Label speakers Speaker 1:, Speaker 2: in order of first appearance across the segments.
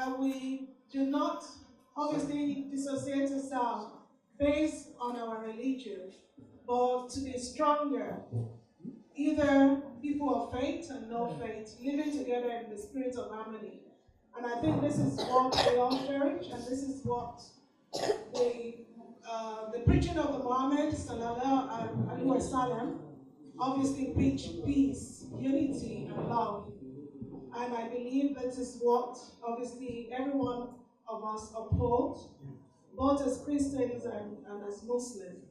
Speaker 1: that we do not obviously dissociate ourselves based on our religion, but to be stronger, either people of faith and no faith, living together in the spirit of harmony. And I think this is what we all cherish, and this is what the preaching of the Muhammad sallallahu alaihi wasallam obviously preach peace, unity, and love. And I believe that is what obviously every one of us uphold, both as Christians and as Muslims.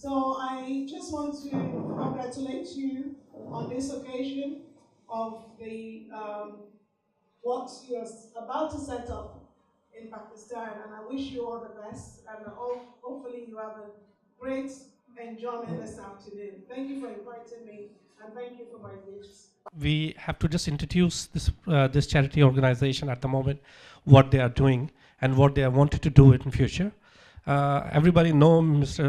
Speaker 1: So I just want to congratulate you on this occasion of the what you're about to set up in Pakistan, and I wish you all the best, and hopefully you have a great enjoyment this afternoon. Thank you for inviting me, and thank you for my gifts.
Speaker 2: We have to just introduce this charity organization at the moment, what they are doing and what they are wanted to do in future. Everybody know Mr.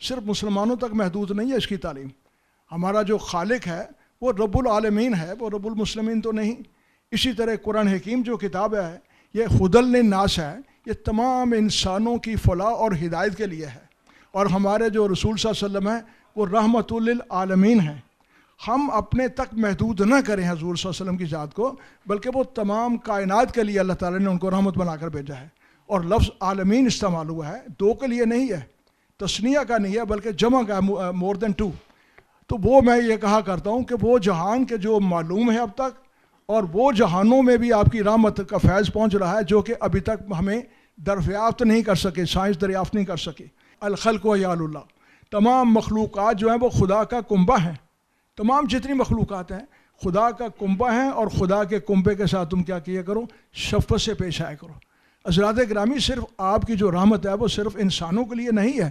Speaker 3: صرف مسلمانوں تک محدود نہیں ہے اس کی تعلیم. ہمارا جو خالق ہے وہ رب العالمین ہے، وہ رب المسلمین تو نہیں. اسی طرح قرآن حکیم جو کتاب ہے یہ ہدی للناس ہے، یہ تمام انسانوں کی فلاح اور ہدایت کے لیے ہے. اور ہمارے جو رسول صلی اللہ علیہ وسلم ہیں وہ رحمت للعالمین ہیں. ہم اپنے تک محدود نہ کریں حضور صلی اللہ علیہ وسلم کی ذات کو، بلکہ وہ تمام کائنات کے لیے اللہ تعالیٰ نے ان کو رحمت بنا کر بھیجا ہے. اور لفظ عالمین استعمال ہوا ہے، دو کے لیے نہیں ہے، تثنیہ کا نہیں ہے بلکہ جمع کا ہے، مور دین ٹو. تو وہ میں یہ کہا کرتا ہوں کہ وہ جہان کے جو معلوم ہے اب تک، اور وہ جہانوں میں بھی آپ کی رحمت کا فیض پہنچ رہا ہے جو کہ ابھی تک ہمیں دریافت نہیں کر سکے، سائنس دریافت نہیں کر سکی. الخلق و عیال اللہ، تمام مخلوقات جو ہیں وہ خدا کا کنبہ ہیں. تمام جتنی مخلوقات ہیں خدا کا کنبہ ہیں، اور خدا کے کنبے کے ساتھ تم کیا کیا کرو؟ شفقت سے پیش آیا کرو. حضرات گرامی، صرف آپ کی جو رحمت ہے وہ صرف انسانوں کے لیے نہیں ہے،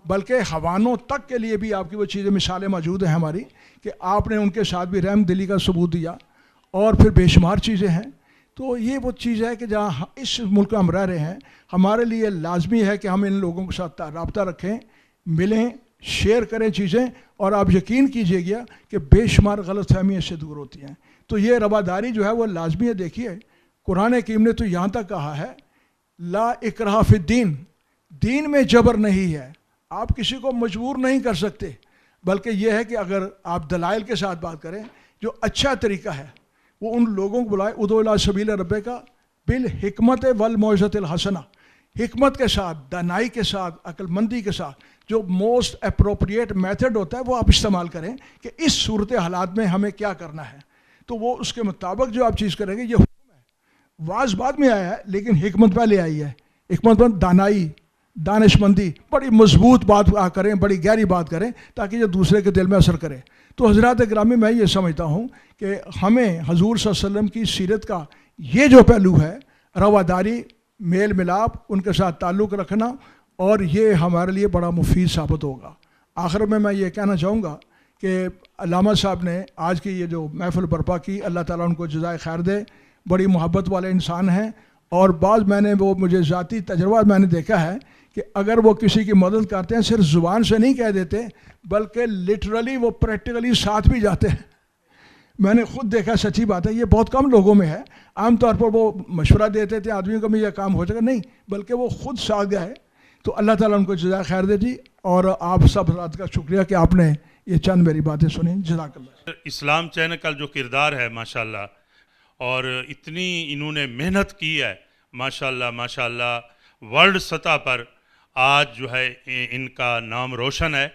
Speaker 3: بلکہ حیوانوں تک کے لیے بھی آپ کی وہ چیزیں مثالیں موجود ہیں ہماری، کہ آپ نے ان کے ساتھ بھی رحم دلی کا ثبوت دیا. اور پھر بے شمار چیزیں ہیں. تو یہ وہ چیز ہے کہ جہاں اس ملک میں ہم رہ رہے ہیں، ہمارے لیے لازمی ہے کہ ہم ان لوگوں کے ساتھ رابطہ رکھیں، ملیں، شیئر کریں چیزیں. اور آپ یقین کیجئے گا کہ بے شمار غلط فہمیاں سے دور ہوتی ہیں. تو یہ رواداری جو ہے وہ لازمی ہے. دیکھیے قرآن حکیم نے تو یہاں تک کہا ہے لا اکراہ فی الدین، دین میں جبر نہیں ہے، آپ کسی کو مجبور نہیں کر سکتے، بلکہ یہ ہے کہ اگر آپ دلائل کے ساتھ بات کریں، جو اچھا طریقہ ہے وہ ان لوگوں کو بلائے، ادعو الی سبیل ربک بالحکمت والموعظۃ الحسنہ، حکمت کے ساتھ، دانائی کے ساتھ، عقل مندی کے ساتھ، جو موسٹ اپروپریٹ میتھڈ ہوتا ہے وہ آپ استعمال کریں کہ اس صورت حالات میں ہمیں کیا کرنا ہے. تو وہ اس کے مطابق جو آپ چیز کریں گے. یہ حکم ہے، واز بعد میں آیا ہے لیکن حکمت پہلے آئی ہے. حکمت مند، دانائی، دانش مندی، بڑی مضبوط بات کریں، بڑی گہری بات کریں تاکہ یہ دوسرے کے دل میں اثر کرے. تو حضرات گرامی، میں یہ سمجھتا ہوں کہ ہمیں حضور صلی اللہ علیہ وسلم کی سیرت کا یہ جو پہلو ہے، رواداری، میل ملاپ، ان کے ساتھ تعلق رکھنا، اور یہ ہمارے لیے بڑا مفید ثابت ہوگا. آخر میں یہ کہنا چاہوں گا کہ علامہ صاحب نے آج کی یہ جو محفل برپا کی، اللہ تعالیٰ ان کو جزائے خیر دے. بڑی محبت والے انسان ہیں، اور بعض میں نے وہ مجھے ذاتی تجربہ میں نے دیکھا ہے کہ اگر وہ کسی کی مدد کرتے ہیں صرف زبان سے نہیں کہہ دیتے بلکہ لٹرلی وہ پریکٹیکلی ساتھ بھی جاتے ہیں. میں نے خود دیکھا، سچی بات ہے، یہ بہت کم لوگوں میں ہے. عام طور پر وہ مشورہ دیتے تھے آدمیوں کو بھی یہ کام ہو جائے گا، نہیں، بلکہ وہ خود ساتھ گئے. تو اللہ تعالیٰ ان کو جزائے خیر دے جی. اور آپ سب حضرات کا شکریہ کہ آپ نے یہ چند میری باتیں سنیں. جزاک اللہ.
Speaker 4: اسلام چینل کا جو کردار ہے ماشاءاللہ، اور اتنی انہوں نے محنت کی ہے ماشاءاللہ، ورلڈ سطح پر آج جو ہے ان کا نام روشن ہے.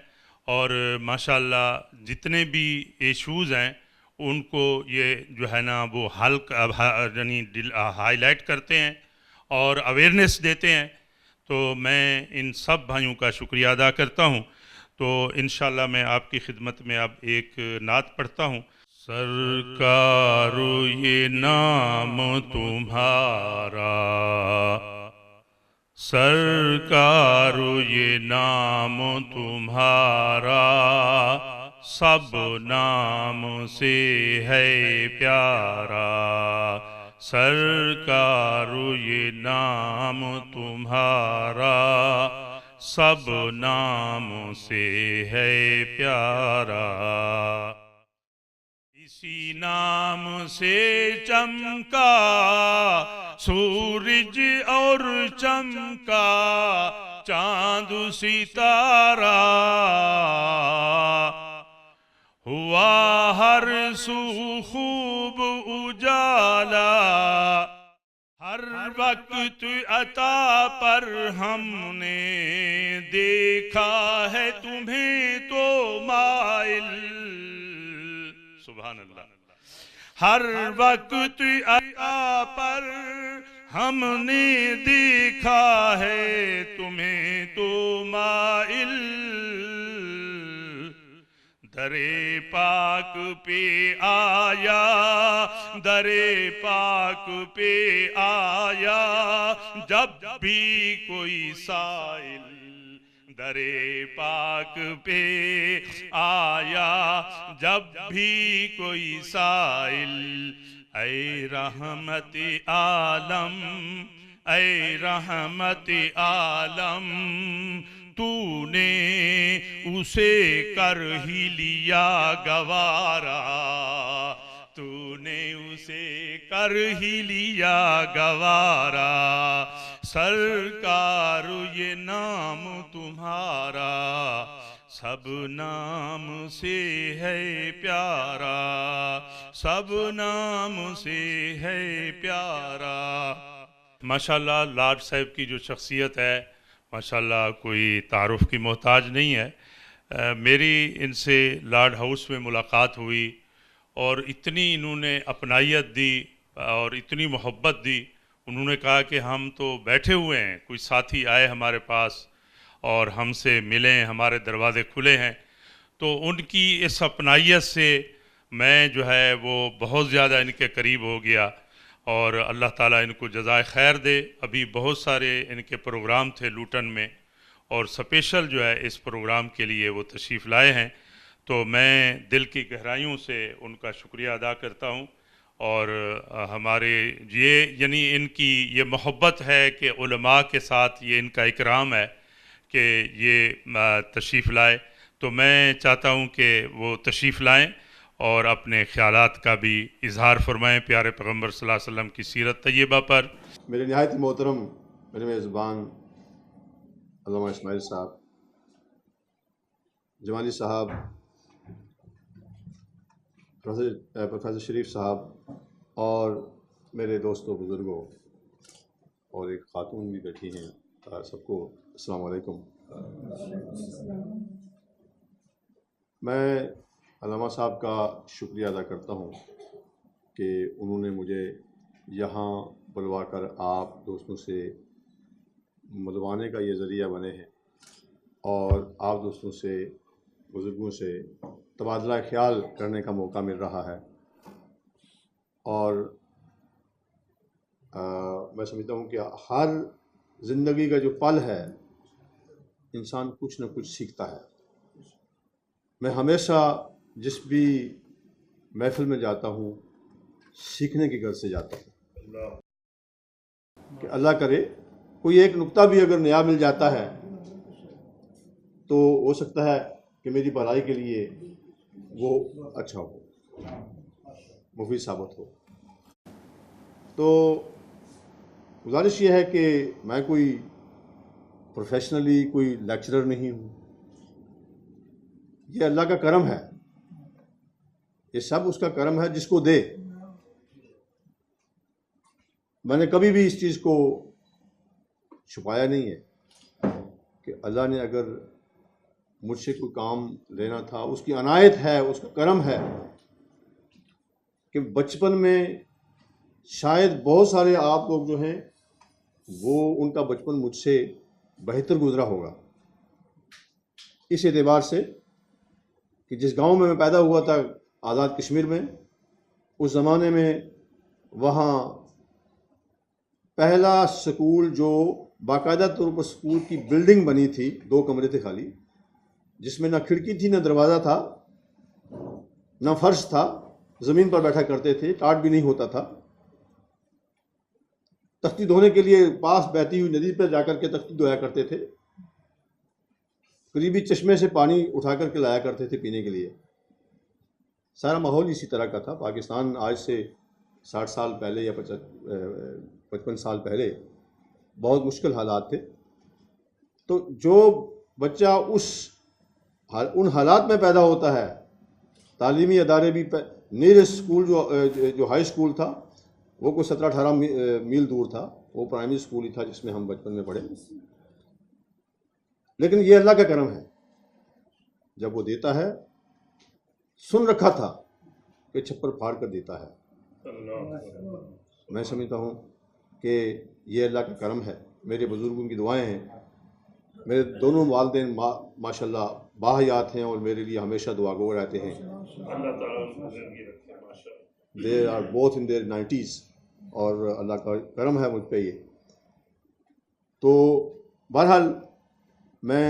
Speaker 4: اور ماشاءاللہ جتنے بھی ایشوز ہیں ان کو یہ جو ہے نا وہ یعنی ہائی لائٹ کرتے ہیں اور اویئرنیس دیتے ہیں. تو میں ان سب بھائیوں کا شکریہ ادا کرتا ہوں. تو انشاءاللہ میں آپ کی خدمت میں اب ایک نعت پڑھتا ہوں. سرکار یہ نام تمہارا، سرکار یہ نام تمہارا، سب نام سے ہے پیارا. سرکار یہ نام تمہارا، سب نام سے ہے پیارا. اسی نام سے چمکا سورج اور چمکا چاند ستارہ، ہوا ہر سو خوب اجالا. ہر وقت عطا پر ہم نے دیکھا ہے تمہیں تو مائل. سبحان اللہ. ہر وقت عطا پر ہم نے دیکھا ہے تمہیں تو مائل. درے پاک پہ آیا، درے پاک پہ آیا جب بھی کوئی سائل. درے پاک پہ آیا جب بھی کوئی سائل. اے رحمت عالم، اے رحمت عالم، تو نے اسے کر ہی لیا گوارا، تو نے اسے کر ہی لیا گوارا، سرکار یہ نام تمہارا سب نام سے ہے پیارا، سب نام سے ہے پیارا۔ ماشاءاللہ لاڈ صاحب کی جو شخصیت ہے ماشاءاللہ کوئی تعارف کی محتاج نہیں ہے۔ میری ان سے لاڈ ہاؤس میں ملاقات ہوئی اور اتنی انہوں نے اپنائیت دی اور اتنی محبت دی۔ انہوں نے کہا کہ ہم تو بیٹھے ہوئے ہیں، کوئی ساتھی آئے ہمارے پاس اور ہم سے ملیں، ہمارے دروازے کھلے ہیں۔ تو ان کی اس اپنائیت سے میں جو ہے وہ بہت زیادہ ان کے قریب ہو گیا، اور اللہ تعالیٰ ان کو جزائے خیر دے۔ ابھی بہت سارے ان کے پروگرام تھے لوٹن میں، اور سپیشل جو ہے اس پروگرام کے لیے وہ تشریف لائے ہیں، تو میں دل کی گہرائیوں سے ان کا شکریہ ادا کرتا ہوں۔ اور ہمارے یہ یعنی ان کی یہ محبت ہے کہ علماء کے ساتھ یہ ان کا اکرام ہے کہ یہ تشریف لائے، تو میں چاہتا ہوں کہ وہ تشریف لائیں اور اپنے خیالات کا بھی اظہار فرمائیں پیارے پیغمبر صلی اللہ علیہ وسلم کی سیرت طیبہ پر۔
Speaker 5: میرے نہایت محترم میرے میزبان علامہ اسماعیل صاحب، جمالی صاحب، پروفیسر شریف صاحب، اور میرے دوستوں بزرگوں، اور ایک خاتون بھی بیٹھی ہیں، سب کو السلام علیکم۔ میں علامہ صاحب کا شکریہ ادا کرتا ہوں کہ انہوں نے مجھے یہاں بلوا کر آپ دوستوں سے ملوانے کا یہ ذریعہ بنے ہیں، اور آپ دوستوں سے، بزرگوں سے تبادلہ خیال کرنے کا موقع مل رہا ہے۔ اور میں سمجھتا ہوں کہ ہر زندگی کا جو پل ہے انسان کچھ نہ کچھ سیکھتا ہے۔ میں ہمیشہ جس بھی محفل میں جاتا ہوں سیکھنے کی غرض سے جاتا ہوں کہ اللہ کرے کوئی ایک نکتہ بھی اگر نیا مل جاتا ہے تو ہو سکتا ہے کہ میری بھلائی کے لیے وہ اچھا ہو، مفید ثابت ہو۔ تو گزارش یہ ہے کہ میں کوئی پروفیشنلی کوئی لیکچرر نہیں ہوں، یہ اللہ کا کرم ہے، یہ سب اس کا کرم ہے جس کو دے۔ میں نے کبھی بھی اس چیز کو چھپایا نہیں ہے کہ اللہ نے اگر مجھ سے کوئی کام لینا تھا، اس کی عنایت ہے، اس کا کرم ہے کہ بچپن میں شاید بہت سارے آپ لوگ جو ہیں وہ ان کا بچپن مجھ سے بہتر گزرا ہوگا، اس اعتبار سے کہ جس گاؤں میں پیدا ہوا تھا آزاد کشمیر میں، اس زمانے میں وہاں پہلا سکول جو باقاعدہ طور پر سکول کی بلڈنگ بنی تھی، 2 کمرے تھے خالی، جس میں نہ کھڑکی تھی، نہ دروازہ تھا، نہ فرش تھا، زمین پر بیٹھا کرتے تھے، ٹاٹ بھی نہیں ہوتا تھا۔ تختی دھونے کے لیے پاس بہتی ہوئی ندی پر جا کر کے تختی دھویا کرتے تھے، قریبی چشمے سے پانی اٹھا کر کے لایا کرتے تھے پینے کے لیے۔ سارا ماحول اسی طرح کا تھا۔ پاکستان آج سے 60 سال پہلے یا 55 سال پہلے بہت مشکل حالات تھے۔ تو جو بچہ ان حالات میں پیدا ہوتا ہے، تعلیمی ادارے بھی نیئرسٹ اسکول جو ہائی اسکول تھا وہ کوئی 17-18 میل دور تھا، وہ پرائمری اسکول ہی تھا جس میں ہم بچپن میں پڑھے۔ لیکن یہ اللہ کا کرم ہے، جب وہ دیتا ہے، سن رکھا تھا کہ چھپر پھاڑ کر دیتا ہے۔ میں سمجھتا ہوں کہ یہ اللہ کا کرم ہے، میرے بزرگوں کی دعائیں ہیں۔ میرے دونوں والدین ماشاءاللہ باحیات ہیں اور میرے لیے ہمیشہ دعا گو رہتے ہیں۔ They are both in their 90s، اور اللہ کا کرم ہے مجھ پہ یہ۔ تو بہرحال میں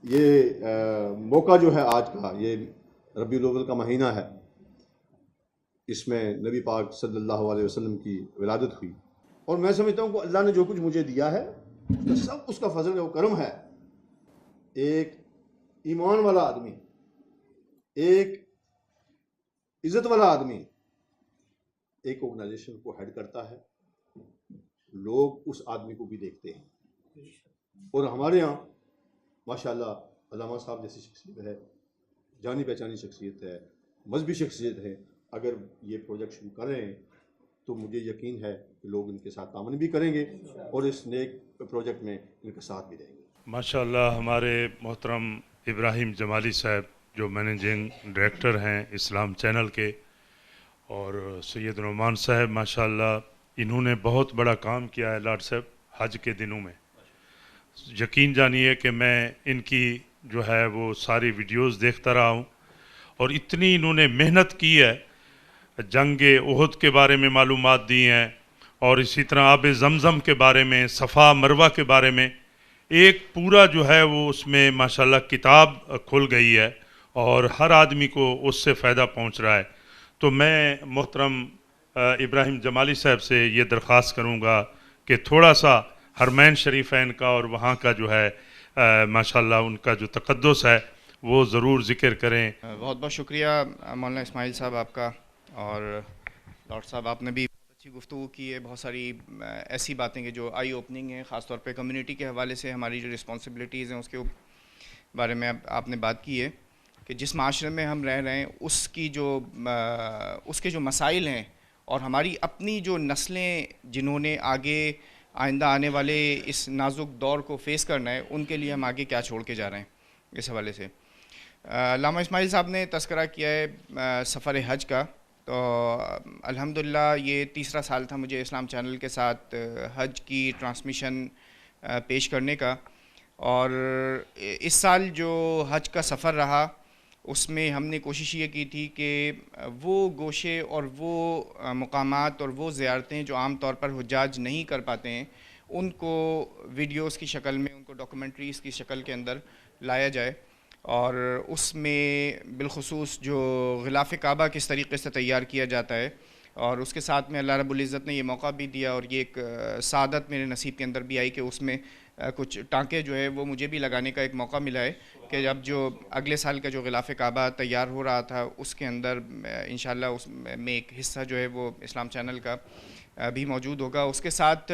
Speaker 5: یہ موقع جو ہے آج کا، یہ ربیع الاول کا مہینہ ہے، اس میں نبی پاک صلی اللہ علیہ وسلم کی ولادت ہوئی، اور میں سمجھتا ہوں کہ اللہ نے جو کچھ مجھے دیا ہے سب اس کا فضل و کرم ہے، ایک ایمان والا آدمی، ایک عزت والا آدمی ایک آرگنائزیشن کو ہیڈ کرتا ہے، لوگ اس آدمی کو بھی دیکھتے ہیں. اور ہمارے ہاں ماشاءاللہ علامہ صاحب جیسی شخصیت ہے، جانی پہچانی شخصیت ہے، مذہبی شخصیت ہے. اگر یہ پروجیکٹ شروع کر رہے ہیں تو مجھے یقین ہے کہ لوگ ان کے ساتھ تعاون بھی کریں گے اور اس نیک پروجیکٹ میں ان کے ساتھ بھی رہیں گے.
Speaker 4: ماشاءاللہ ہمارے محترم ابراہیم جمالی صاحب جو مینیجنگ ڈائریکٹر ہیں اسلام چینل کے، اور سید نعمان صاحب ماشاءاللہ انہوں نے بہت بڑا کام کیا ہے لاٹ صاحب حج کے دنوں میں. یقین جانیے کہ میں ان کی جو ہے وہ ساری ویڈیوز دیکھتا رہا ہوں، اور اتنی انہوں نے محنت کی ہے. جنگ احد کے بارے میں معلومات دی ہیں، اور اسی طرح آب زمزم کے بارے میں، صفا مروہ کے بارے میں ایک پورا جو ہے وہ اس میں ماشاءاللہ کتاب کھل گئی ہے، اور ہر آدمی کو اس سے فائدہ پہنچ رہا ہے. تو میں محترم ابراہیم جمالی صاحب سے یہ درخواست کروں گا کہ تھوڑا سا حرمین شریفین کا اور وہاں کا جو ہے ماشاءاللہ ان کا جو تقدس ہے وہ ضرور ذکر کریں.
Speaker 6: بہت بہت شکریہ مولانا اسماعیل صاحب آپ کا، اور ڈاکٹر صاحب آپ نے بھی بہت اچھی گفتگو کی ہے. بہت ساری ایسی باتیں کہ جو آئی اوپننگ ہیں، خاص طور پہ کمیونٹی کے حوالے سے ہماری جو رسپانسبلٹیز ہیں اس کے بارے میں آپ نے بات کی ہے کہ جس معاشرے میں ہم رہ رہے ہیں اس کے جو مسائل ہیں، اور ہماری اپنی جو نسلیں جنہوں نے آگے آئندہ آنے والے اس نازک دور کو فیس کرنا ہے، ان کے لیے ہم آگے کیا چھوڑ کے جا رہے ہیں. اس حوالے سے علامہ اسماعیل صاحب نے تذکرہ کیا ہے سفر حج کا. تو الحمدللہ یہ تیسرا سال تھا مجھے اسلام چینل کے ساتھ حج کی ٹرانسمیشن پیش کرنے کا، اور اس سال جو حج کا سفر رہا اس میں ہم نے کوشش یہ کی تھی کہ وہ گوشے اور وہ مقامات اور وہ زیارتیں جو عام طور پر حجاج نہیں کر پاتے ہیں ان کو ویڈیوز کی شکل میں، ان کو ڈاکومنٹریز کی شکل کے اندر لایا جائے. اور اس میں بالخصوص جو غلاف کعبہ کس طریقے سے تیار کیا جاتا ہے، اور اس کے ساتھ میں اللہ رب العزت نے یہ موقع بھی دیا، اور یہ ایک سعادت میرے نصیب کے اندر بھی آئی کہ اس میں کچھ ٹانکے جو ہے وہ مجھے بھی لگانے کا ایک موقع ملا ہے کہ اب جو اگلے سال کا جو غلاف کعبہ تیار ہو رہا تھا اس کے اندر انشاءاللہ اس میں ایک حصہ جو ہے وہ اسلام چینل کا بھی موجود ہوگا. اس کے ساتھ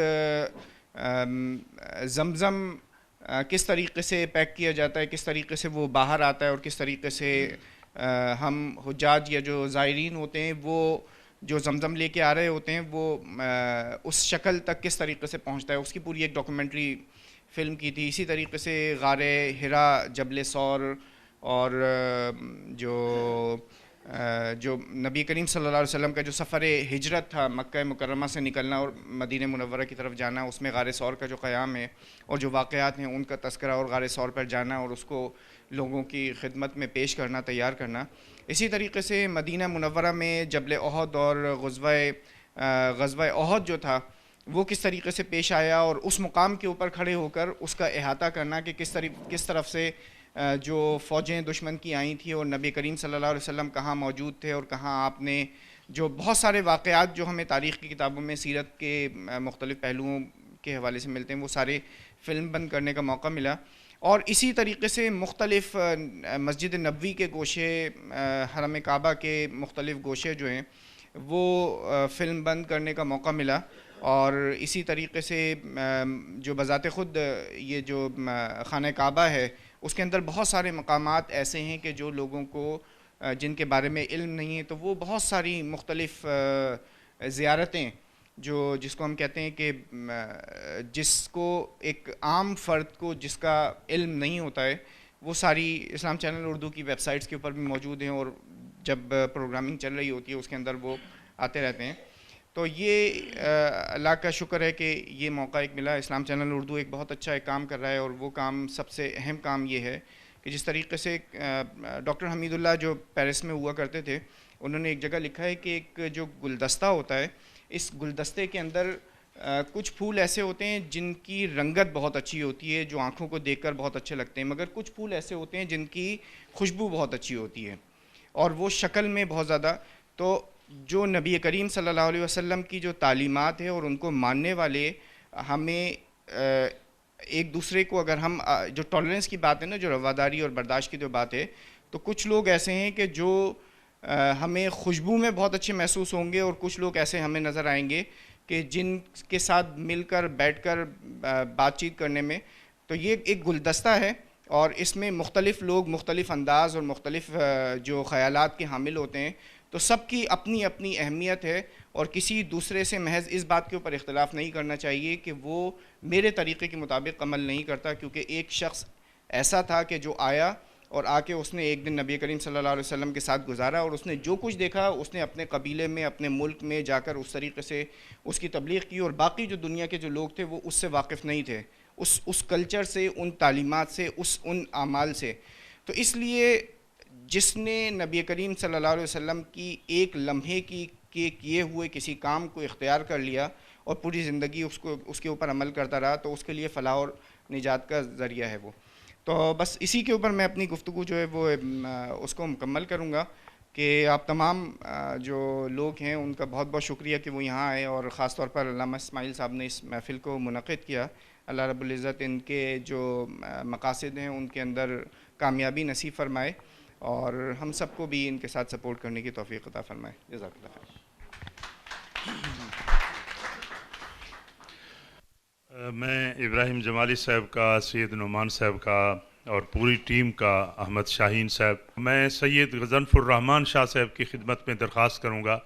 Speaker 6: زمزم کس طریقے سے پیک کیا جاتا ہے، کس طریقے سے وہ باہر آتا ہے، اور کس طریقے سے ہم حجاج یا جو زائرین ہوتے ہیں وہ جو زمزم لے کے آ رہے ہوتے ہیں وہ اس شکل تک کس طریقے سے پہنچتا ہے، اس کی پوری ایک ڈاکومنٹری فلم کی تھی. اسی طریقے سے غار حرا، جبل ثور، اور جو نبی کریم صلی اللہ علیہ وسلم کا جو سفر ہجرت تھا، مکہ مکرمہ سے نکلنا اور مدینہ منورہ کی طرف جانا، اس میں غار ثور کا جو قیام ہے اور جو واقعات ہیں ان کا تذکرہ، اور غار ثور پر جانا اور اس کو لوگوں کی خدمت میں پیش کرنا، تیار کرنا. اسی طریقے سے مدینہ منورہ میں جبل احد اور غزوہ احد جو تھا وہ کس طریقے سے پیش آیا، اور اس مقام کے اوپر کھڑے ہو کر اس کا احاطہ کرنا کہ کس طرف سے جو فوجیں دشمن کی آئی تھیں اور نبی کریم صلی اللہ علیہ وسلم کہاں موجود تھے، اور کہاں آپ نے جو بہت سارے واقعات جو ہمیں تاریخ کی کتابوں میں سیرت کے مختلف پہلوؤں کے حوالے سے ملتے ہیں وہ سارے فلم بند کرنے کا موقع ملا. اور اسی طریقے سے مختلف مسجد نبوی کے گوشے، حرم کعبہ کے مختلف گوشے جو ہیں وہ فلم بند کرنے کا موقع ملا. اور اسی طریقے سے جو بذات خود یہ جو خانہ کعبہ ہے اس کے اندر بہت سارے مقامات ایسے ہیں کہ جو لوگوں کو جن کے بارے میں علم نہیں ہے، تو وہ بہت ساری مختلف زیارتیں جس کو ہم کہتے ہیں کہ جس کو ایک عام فرد کو جس کا علم نہیں ہوتا ہے، وہ ساری اسلام چینل اردو کی ویب سائٹس کے اوپر بھی موجود ہیں، اور جب پروگرامنگ چل رہی ہوتی ہے اس کے اندر وہ آتے رہتے ہیں. تو یہ اللہ کا شکر ہے کہ یہ موقع ایک ملا. اسلام چینل اردو ایک بہت اچھا ایک کام کر رہا ہے، اور وہ کام سب سے اہم کام یہ ہے کہ جس طریقے سے ڈاکٹر حمید اللہ جو پیرس میں ہوا کرتے تھے، انہوں نے ایک جگہ لکھا ہے کہ ایک جو گلدستہ ہوتا ہے، اس گلدستے کے اندر کچھ پھول ایسے ہوتے ہیں جن کی رنگت بہت اچھی ہوتی ہے، جو آنکھوں کو دیکھ کر بہت اچھے لگتے ہیں، مگر کچھ پھول ایسے ہوتے ہیں جن کی خوشبو بہت اچھی ہوتی ہے اور وہ شکل میں بہت زیادہ. تو جو نبی کریم صلی اللہ علیہ وسلم کی جو تعلیمات ہیں اور ان کو ماننے والے، ہمیں ایک دوسرے کو اگر ہم جو ٹالرنس کی بات ہے نا، جو رواداری اور برداشت کی جو بات ہے، تو کچھ لوگ ایسے ہیں کہ جو ہمیں خوشبو میں بہت اچھے محسوس ہوں گے، اور کچھ لوگ ایسے ہمیں نظر آئیں گے کہ جن کے ساتھ مل کر بیٹھ کر بات چیت کرنے میں، تو یہ ایک گلدستہ ہے، اور اس میں مختلف لوگ مختلف انداز اور مختلف جو خیالات کے حامل ہوتے ہیں، تو سب کی اپنی اپنی اہمیت ہے، اور کسی دوسرے سے محض اس بات کے اوپر اختلاف نہیں کرنا چاہیے کہ وہ میرے طریقے کے مطابق عمل نہیں کرتا، کیونکہ ایک شخص ایسا تھا کہ جو آیا اور آ کے اس نے ایک دن نبی کریم صلی اللہ علیہ وسلم کے ساتھ گزارا، اور اس نے جو کچھ دیکھا اس نے اپنے قبیلے میں اپنے ملک میں جا کر اس طریقے سے اس کی تبلیغ کی، اور باقی جو دنیا کے جو لوگ تھے وہ اس سے واقف نہیں تھے، اس کلچر سے، ان تعلیمات سے، ان اعمال سے. تو اس لیے جس نے نبی کریم صلی اللہ علیہ وسلم کی ایک لمحے کی کیے ہوئے کسی کام کو اختیار کر لیا اور پوری زندگی اس کے اوپر عمل کرتا رہا، تو اس کے لیے فلاح اور نجات کا ذریعہ ہے وہ. تو بس اسی کے اوپر میں اپنی گفتگو جو ہے وہ اس کو مکمل کروں گا کہ آپ تمام جو لوگ ہیں ان کا بہت بہت شکریہ کہ وہ یہاں آئے، اور خاص طور پر علامہ اسماعیل صاحب نے اس محفل کو منعقد کیا. اللہ رب العزت ان کے جو مقاصد ہیں ان کے اندر کامیابی نصیب فرمائے، اور ہم سب کو بھی ان کے ساتھ سپورٹ کرنے کی توفیق عطا فرمائے. جزاک اللہ خیر.
Speaker 4: میں ابراہیم جمالی صاحب کا، سید نعمان صاحب کا اور پوری ٹیم کا، احمد شاہین صاحب، میں سید غضنفر الرحمان شاہ صاحب کی خدمت میں درخواست کروں گا،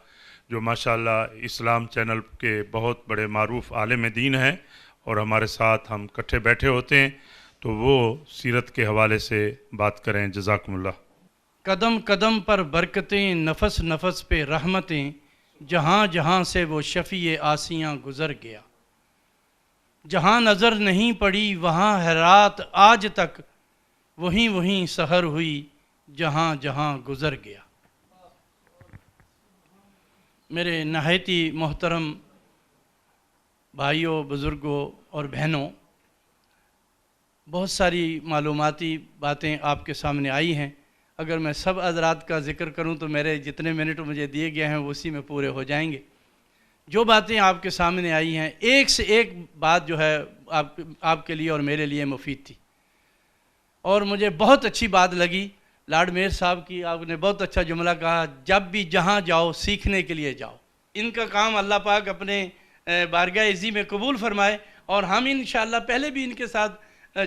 Speaker 4: جو ماشاءاللہ اسلام چینل کے بہت بڑے معروف عالم دین ہیں اور ہمارے ساتھ ہم کٹھے بیٹھے ہوتے ہیں، تو وہ سیرت کے حوالے سے بات کریں. جزاکم اللہ.
Speaker 7: قدم قدم پر برکتیں، نفس نفس پہ رحمتیں، جہاں جہاں سے وہ شفیع آسیاں گزر گیا. جہاں نظر نہیں پڑی وہاں ہے رات آج تک، وہیں وہیں سحر ہوئی جہاں جہاں گزر گیا. میرے نہایتی محترم بھائیوں، بزرگوں اور بہنوں، بہت ساری معلوماتی باتیں آپ کے سامنے آئی ہیں. اگر میں سب حضرات کا ذکر کروں تو میرے جتنے منٹ مجھے دیے گئے ہیں وہ اسی میں پورے ہو جائیں گے. جو باتیں آپ کے سامنے آئی ہیں، ایک سے ایک بات جو ہے آپ کے لیے اور میرے لیے مفید تھی، اور مجھے بہت اچھی بات لگی لاڈ میر صاحب کی. آپ نے بہت اچھا جملہ کہا، جب بھی جہاں جاؤ سیکھنے کے لیے جاؤ. ان کا کام اللہ پاک اپنے بارگاہ عزی میں قبول فرمائے، اور ہم انشاءاللہ پہلے بھی ان کے ساتھ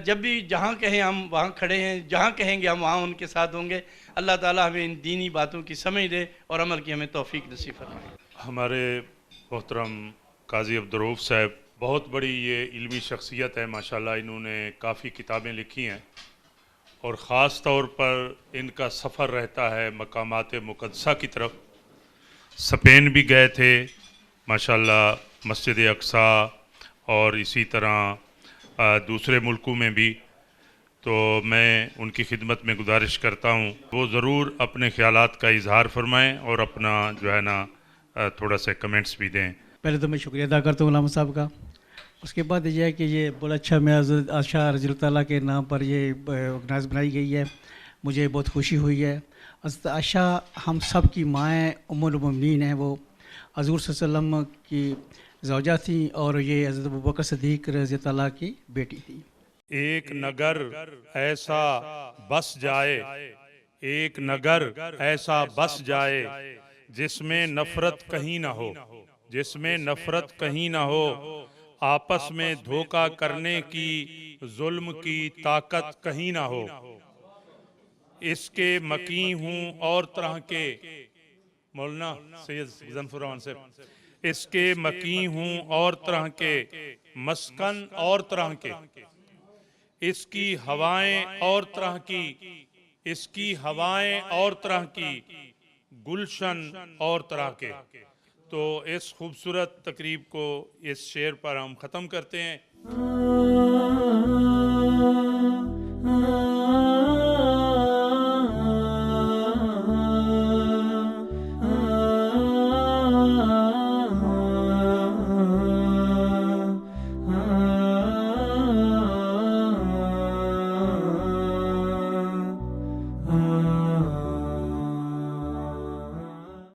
Speaker 7: جب بھی جہاں کہیں ہم وہاں کھڑے ہیں، جہاں کہیں گے ہم وہاں ان کے ساتھ ہوں گے. اللہ تعالیٰ ہمیں ان دینی باتوں کی سمجھ دے اور عمل کی ہمیں توفیق نصیب فرمائے.
Speaker 4: ہمارے محترم قاضی عبدالرؤف صاحب بہت بڑی یہ علمی شخصیت ہے ماشاءاللہ. انہوں نے کافی کتابیں لکھی ہیں، اور خاص طور پر ان کا سفر رہتا ہے مقامات مقدسہ کی طرف. اسپین بھی گئے تھے ماشاءاللہ، مسجد اقصیٰ، اور اسی طرح دوسرے ملکوں میں بھی. تو میں ان کی خدمت میں گزارش کرتا ہوں وہ ضرور اپنے خیالات کا اظہار فرمائیں اور اپنا جو ہے نا تھوڑا سا کمنٹس بھی دیں.
Speaker 8: پہلے تو میں شکریہ ادا کرتا ہوں علامہ صاحب کا. اس کے بعد یہ ہے کہ یہ بڑا اچھا میں حضرت عائشہ رضی اللہ تعالیٰ کے نام پر یہ آرگنائز بنائی گئی ہے. مجھے بہت خوشی ہوئی ہے. حضرت عائشہ ہم سب کی مائیں ام المؤمنین ہیں. وہ حضور صلی اللہ علیہ وسلم کی زوجہ تھیں، اور یہ حضرت ابوبکر صدیق رضی اللہ کی بیٹی تھی.
Speaker 4: ایک نگر ایسا بس جائے، ایک نگر ایسا بس جائے جس میں نفرت کہیں نہ ہو، جس میں نفرت کہیں نہ ہو، آپس میں دھوکہ کرنے کی، ظلم کی طاقت کہیں نہ ہو. اس کے مکیں ہوں اور طرح کے، مولانا سید غضنفر الرحمان صاحب، اس کے مکیں ہوں اور طرح کے، مسکن اور طرح کے، اس کی ہوائیں اور طرح کی، اس کی ہوائیں اور طرح کی، گلشن اور طرح کے. تو اس خوبصورت تقریب کو اس شعر پر ہم ختم کرتے ہیں.